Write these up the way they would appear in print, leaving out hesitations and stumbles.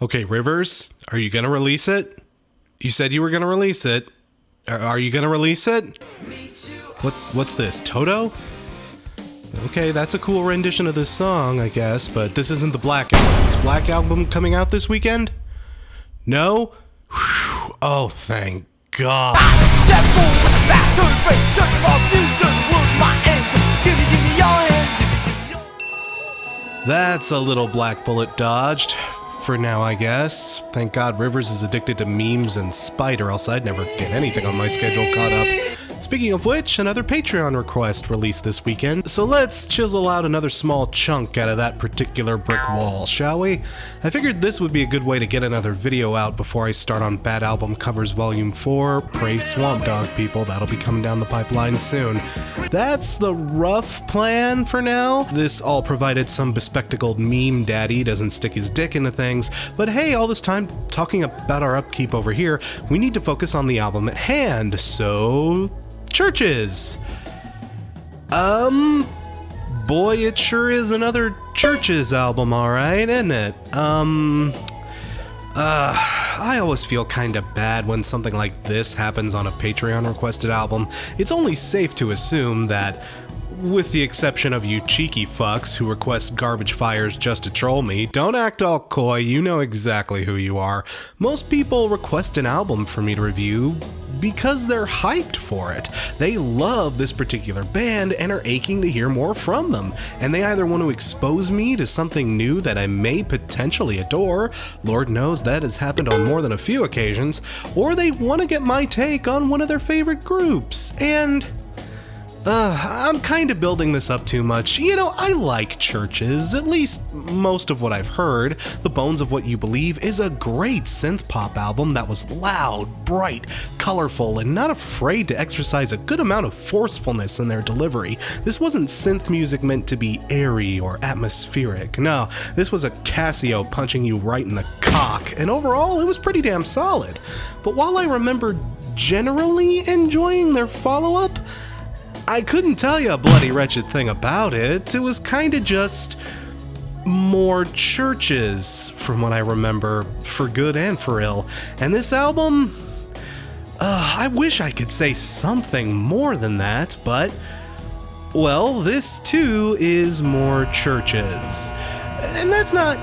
Okay, Rivers, are you gonna release it? You said you were gonna release it. Are you gonna release it? What's this, Toto? Okay, that's a cool rendition of this song, I guess, but this isn't the Black Album. Is Black Album coming out this weekend? No? Whew. Oh, thank God. That's a little black bullet dodged. For now, I guess. Thank God Rivers is addicted to memes and Spite, or else I'd never get anything on my schedule caught up. Speaking of which, another Patreon request released this weekend, so let's chisel out another small chunk out of that particular brick wall, shall we? I figured this would be a good way to get another video out before I start on Bad Album Covers Volume 4. Pray Swamp Dog, people, that'll be coming down the pipeline soon. That's the rough plan for now. This all provided some bespectacled meme daddy doesn't stick his dick into things, but hey, all this time talking about our upkeep over here, we need to focus on the album at hand, so... Chvrches! Boy, it sure is another Chvrches album, alright, isn't it? I always feel kinda bad when something like this happens on a Patreon requested album. It's only safe to assume that, with the exception of you cheeky fucks who request garbage fires just to troll me, don't act all coy, you know exactly who you are. Most people request an album for me to review because they're hyped for it. They love this particular band and are aching to hear more from them, and they either want to expose me to something new that I may potentially adore, Lord knows that has happened on more than a few occasions, or they want to get my take on one of their favorite groups, and... I'm kind of building this up too much. You know, I like Chvrches, at least most of what I've heard. The Bones of What You Believe is a great synth pop album that was loud, bright, colorful, and not afraid to exercise a good amount of forcefulness in their delivery. This wasn't synth music meant to be airy or atmospheric. No, this was a Casio punching you right in the cock, and overall, it was pretty damn solid. But while I remember generally enjoying their follow-up, I couldn't tell you a bloody wretched thing about it. It was kinda just more Chvrches, from what I remember, for good and for ill. And this album, I wish I could say something more than that, but, well, this too is more Chvrches. And that's not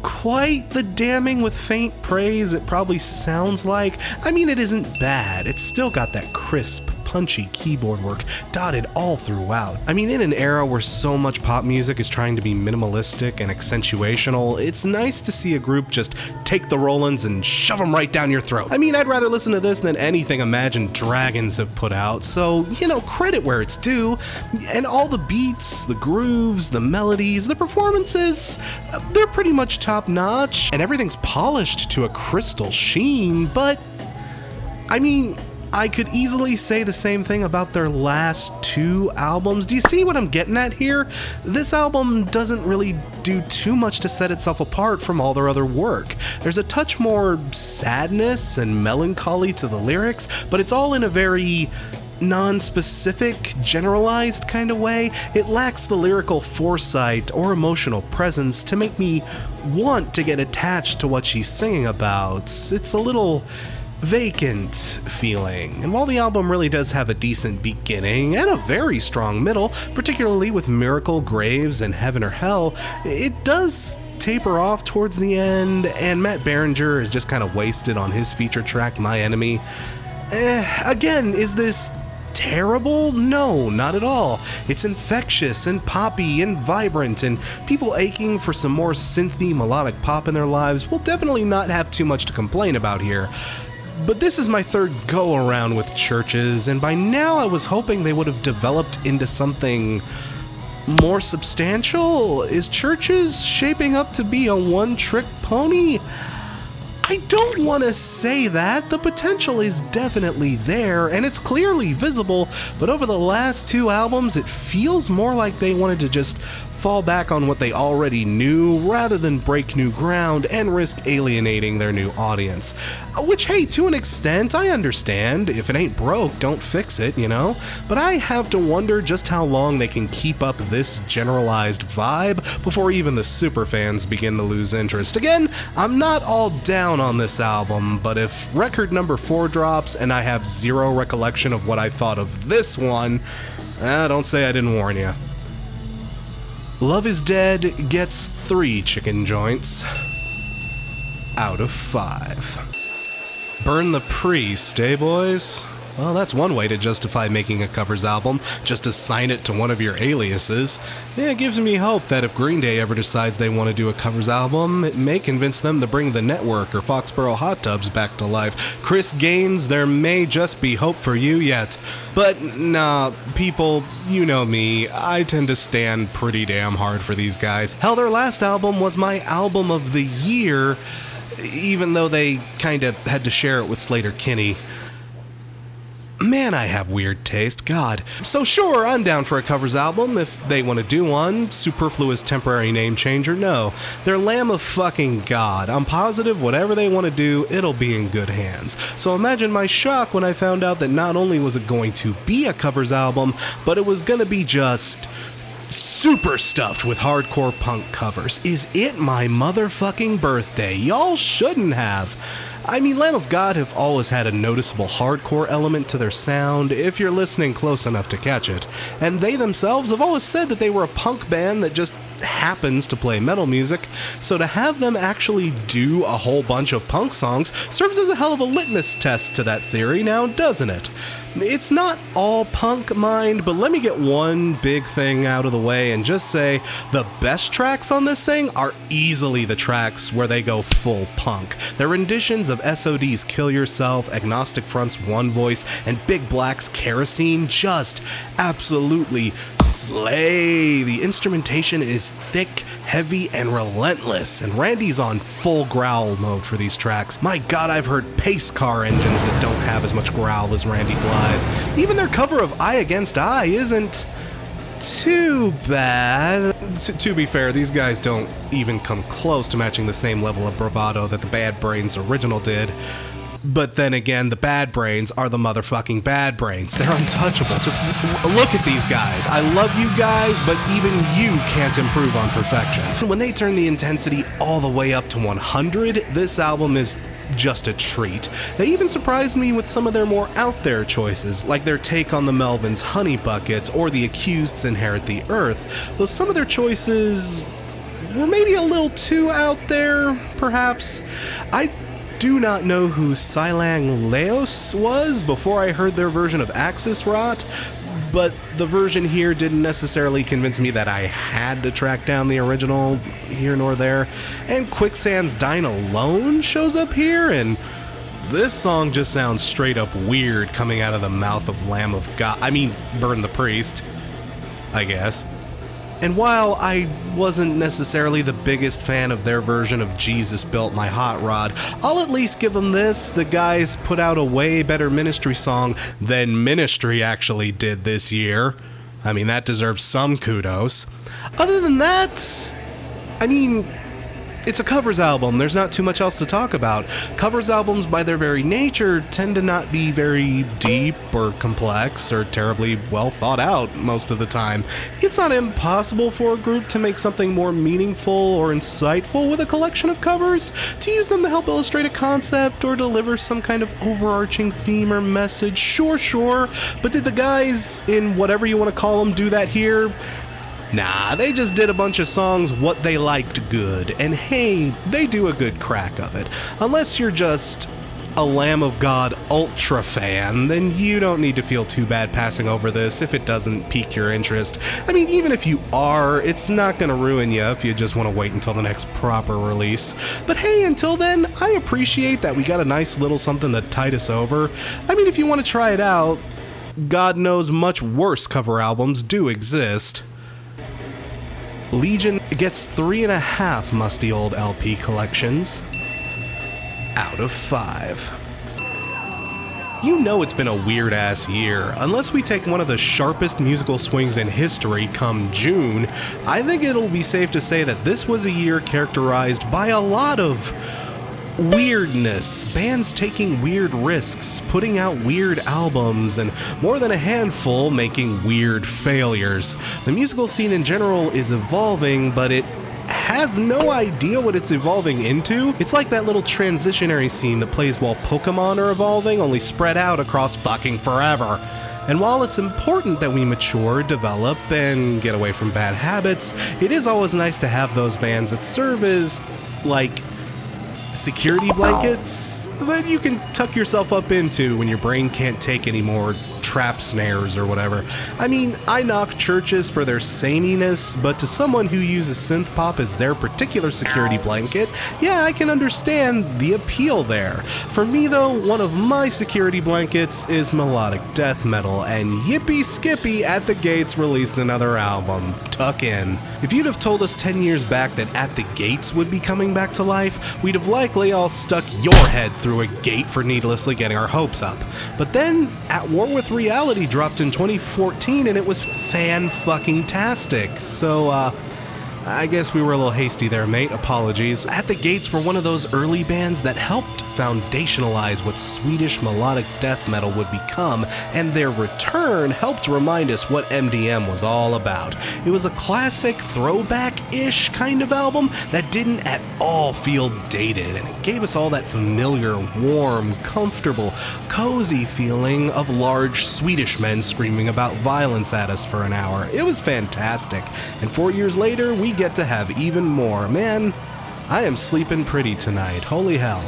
quite the damning with faint praise it probably sounds like. I mean, it isn't bad. It's still got that crisp, punchy keyboard work dotted all throughout. I mean, in an era where so much pop music is trying to be minimalistic and accentuational, it's nice to see a group just take the Rollins and shove them right down your throat. I mean, I'd rather listen to this than anything Imagine Dragons have put out, so, you know, credit where it's due. And all the beats, the grooves, the melodies, the performances, they're pretty much top-notch, and everything's polished to a crystal sheen, but, I mean, I could easily say the same thing about their last two albums. Do you see what I'm getting at here? This album doesn't really do too much to set itself apart from all their other work. There's a touch more sadness and melancholy to the lyrics, but it's all in a very non-specific, generalized kind of way. It lacks the lyrical foresight or emotional presence to make me want to get attached to what she's singing about. It's a little vacant feeling. And while the album really does have a decent beginning and a very strong middle, particularly with Miracle, Graves, and Heaven or Hell, it does taper off towards the end, and Matt Berenger is just kind of wasted on his feature track, My Enemy. Again, is this terrible? No, not at all. It's infectious and poppy and vibrant, and people aching for some more synthy melodic pop in their lives will definitely not have too much to complain about here. But this is my third go-around with Chvrches, and by now I was hoping they would have developed into something more substantial. Is Chvrches shaping up to be a one-trick pony? I don't want to say that. The potential is definitely there, and it's clearly visible, but over the last two albums, it feels more like they wanted to just fall back on what they already knew rather than break new ground and risk alienating their new audience. Which, hey, to an extent, I understand. If it ain't broke, don't fix it, you know? But I have to wonder just how long they can keep up this generalized vibe before even the superfans begin to lose interest. Again, I'm not all down on this album, but if record number 4 drops and I have zero recollection of what I thought of this one, don't say I didn't warn you. Love is Dead gets 3 chicken joints out of 5. Burn the Priest, eh, boys? Well, that's one way to justify making a covers album, just assign it to one of your aliases. Yeah, it gives me hope that if Green Day ever decides they want to do a covers album, it may convince them to bring The Network or Foxborough Hot Tubs back to life. Chris Gaines, there may just be hope for you yet. But nah, people, you know me, I tend to stand pretty damn hard for these guys. Hell, their last album was my album of the year, even though they kinda had to share it with Slater-Kinney. Man, I have weird taste, God. So sure, I'm down for a covers album if they want to do one. Superfluous temporary name change or no. They're Lamb of fucking God. I'm positive whatever they want to do, it'll be in good hands. So imagine my shock when I found out that not only was it going to be a covers album, but it was gonna be just super stuffed with hardcore punk covers. Is it my motherfucking birthday? Y'all shouldn't have. I mean, Lamb of God have always had a noticeable hardcore element to their sound, if you're listening close enough to catch it. And they themselves have always said that they were a punk band that just happens to play metal music, so to have them actually do a whole bunch of punk songs serves as a hell of a litmus test to that theory now, doesn't it? It's not all punk, mind, but let me get one big thing out of the way and just say the best tracks on this thing are easily the tracks where they go full punk. Their renditions of SOD's Kill Yourself, Agnostic Front's One Voice, and Big Black's Kerosene just absolutely slay. The instrumentation is thick, heavy, and relentless, and Randy's on full growl mode for these tracks. My god, I've heard pace car engines that don't have as much growl as Randy Blythe. Even their cover of Eye Against Eye isn't too bad. To be fair, these guys don't even come close to matching the same level of bravado that the Bad Brains original did. But then again, the Bad Brains are the motherfucking Bad Brains. They're untouchable. Just look at these guys. I love you guys, but even you can't improve on perfection. When they turn the intensity all the way up to 100, this album is just a treat. They even surprised me with some of their more out there choices, like their take on the Melvins' Honey Bucket or the Accused's Inherit the Earth. Though some of their choices were maybe a little too out there, perhaps. I do not know who Silang Leos was before I heard their version of Axis Rot, but the version here didn't necessarily convince me that I had to track down the original here nor there. And Quicksand's Dine Alone shows up here, and this song just sounds straight up weird coming out of the mouth of Lamb of God. I mean, Burn the Priest, I guess. And while I wasn't necessarily the biggest fan of their version of Jesus Built My Hot Rod, I'll at least give them this. The guys put out a way better Ministry song than Ministry actually did this year. I mean, that deserves some kudos. Other than that, I mean, it's a covers album. There's not too much else to talk about. Covers albums, by their very nature, tend to not be very deep or complex or terribly well thought out most of the time. It's not impossible for a group to make something more meaningful or insightful with a collection of covers, to use them to help illustrate a concept or deliver some kind of overarching theme or message. Sure, but did the guys in whatever you want to call them do that here? Nah, they just did a bunch of songs what they liked good, and hey, they do a good crack of it. Unless you're just a Lamb of God ultra fan, then you don't need to feel too bad passing over this if it doesn't pique your interest. I mean, even if you are, it's not gonna ruin you if you just want to wait until the next proper release. But hey, until then, I appreciate that we got a nice little something to tide us over. I mean, if you want to try it out, God knows much worse cover albums do exist. Legion gets 3.5 musty old LP collections out of 5. you know it's been a weird-ass year. Unless we take one of the sharpest musical swings in history come June, I think it'll be safe to say that this was a year characterized by a lot of weirdness, bands taking weird risks, putting out weird albums, and more than a handful making weird failures. The musical scene in general is evolving, but it has no idea what it's evolving into. It's like that little transitionary scene that plays while Pokemon are evolving, only spread out across fucking forever. And while it's important that we mature, develop, and get away from bad habits, it is always nice to have those bands that serve as, like, security blankets that you can tuck yourself up into when your brain can't take any more trap snares or whatever. I mean, I knock Chvrches for their saniness, but to someone who uses synth pop as their particular security blanket, yeah, I can understand the appeal there. For me though, one of my security blankets is melodic death metal, and Yippee Skippy at the Gates released another album, Tuck In. If you'd have told us 10 years back that At the Gates would be coming back to life, we'd have likely all stuck your head through a gate for needlessly getting our hopes up. But then, At War with Reality dropped in 2014 and it was fan-fucking-tastic, so I guess we were a little hasty there, mate. Apologies. At the Gates were one of those early bands that helped foundationalize what Swedish melodic death metal would become, and their return helped remind us what MDM was all about. It was a classic throwback-ish kind of album that didn't at all feel dated, and it gave us all that familiar, warm, comfortable, cozy feeling of large Swedish men screaming about violence at us for an hour. It was fantastic, and 4 years later, we get to have even more. Man, I am sleeping pretty tonight. Holy hell.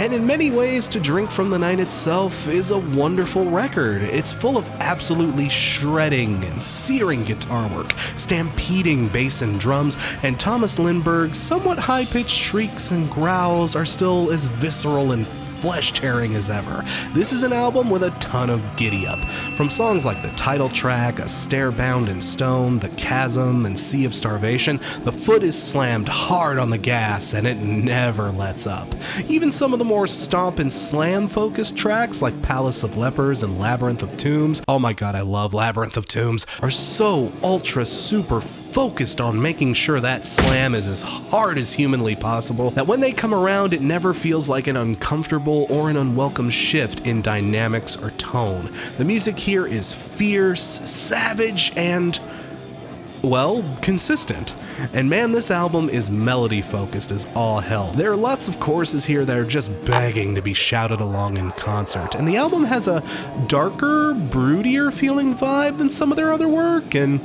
And in many ways, To Drink from the Night itself is a wonderful record. It's full of absolutely shredding and searing guitar work, stampeding bass and drums, and Thomas Lindberg's somewhat high-pitched shrieks and growls are still as visceral and flesh-tearing as ever. This is an album with a ton of giddy-up. From songs like the title track, A Stair Bound in Stone, The Chasm, and Sea of Starvation, the foot is slammed hard on the gas and it never lets up. Even some of the more stomp and slam-focused tracks like Palace of Lepers and Labyrinth of Tombs, oh my god, I love Labyrinth of Tombs, are so ultra-super focused on making sure that slam is as hard as humanly possible, that when they come around it never feels like an uncomfortable or an unwelcome shift in dynamics or tone. The music here is fierce, savage, and, well, consistent. And man, this album is melody focused as all hell. There are lots of choruses here that are just begging to be shouted along in concert, and the album has a darker, broodier feeling vibe than some of their other work, and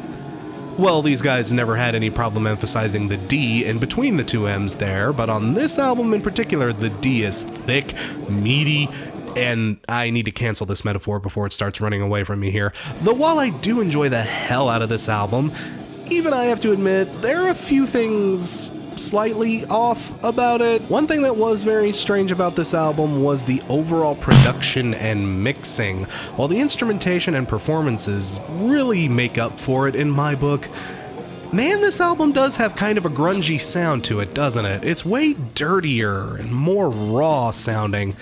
well, these guys never had any problem emphasizing the D in between the two M's there, but on this album in particular, the D is thick, meaty, and I need to cancel this metaphor before it starts running away from me here. Though while I do enjoy the hell out of this album, even I have to admit, there are a few things slightly off about it. One thing that was very strange about this album was the overall production and mixing. While the instrumentation and performances really make up for it in my book, man, this album does have kind of a grungy sound to it, doesn't it? It's way dirtier and more raw sounding,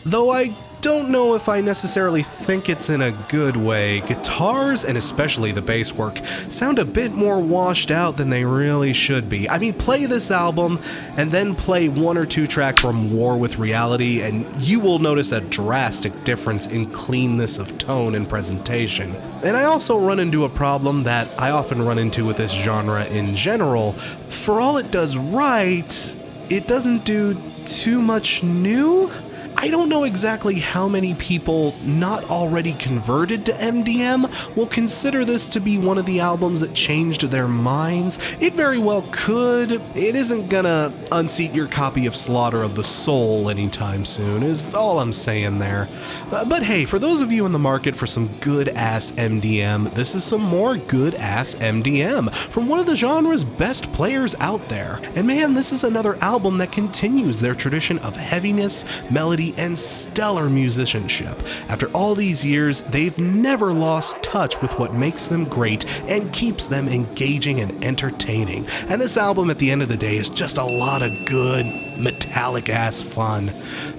though I don't know if I necessarily think it's in a good way. Guitars, and especially the bass work, sound a bit more washed out than they really should be. I mean, play this album and then play one or two tracks from War with Reality and you will notice a drastic difference in cleanness of tone and presentation. And I also run into a problem that I often run into with this genre in general. For all it does right, it doesn't do too much new. I don't know exactly how many people not already converted to MDM will consider this to be one of the albums that changed their minds. It very well could. It isn't gonna unseat your copy of Slaughter of the Soul anytime soon, is all I'm saying there. But hey, for those of you in the market for some good-ass MDM, this is some more good-ass MDM from one of the genre's best players out there. And man, this is another album that continues their tradition of heaviness, melody, and stellar musicianship. After all these years, they've never lost touch with what makes them great and keeps them engaging and entertaining. And this album, at the end of the day, is just a lot of good, metallic-ass fun.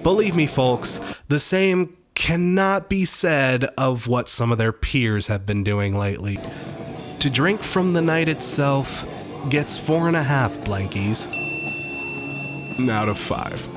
Believe me, folks, the same cannot be said of what some of their peers have been doing lately. To drink from the night itself gets 4.5 blankies out of 5.